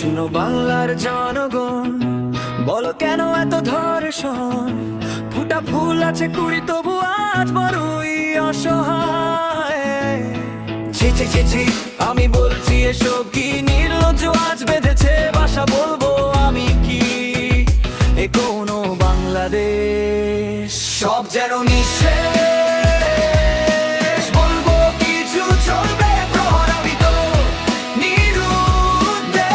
শুনো বাংলার জনগণ, বলো কেন এত ধর্ষণ? ফুটা ফুল আছে কুড়ি, তবু আজ বড়ই অসহায়। ছি ছি ছি ছি, আমি বলছি এসব কি নির্লজ্জ আজ বেঁধেছে বাসা, বলবো আমি কি এ কোনো বাংলাদেশ? সব যেন নিঃশেষ, বলবো কিছু চলবে প্রহরাবিত নিরুদ্দেশ।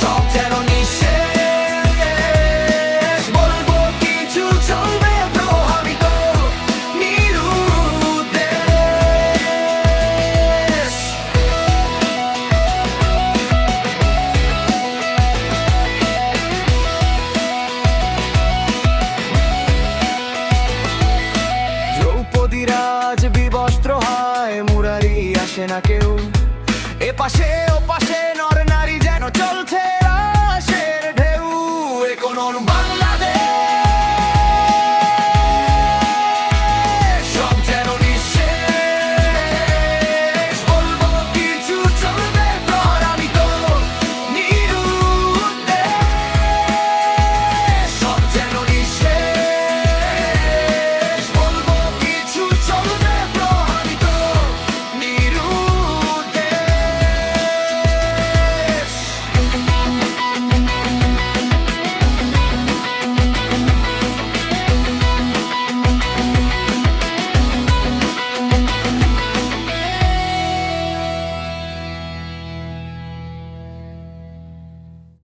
সব যেন নিঃশেষ, বলবো কিছু চলবে প্রহরাবিত নিরুদ্দেশ। দ্রৌপদীর আজ বিবস্ত্র হয়, মুরারি আসে না কেউ, এ পাশে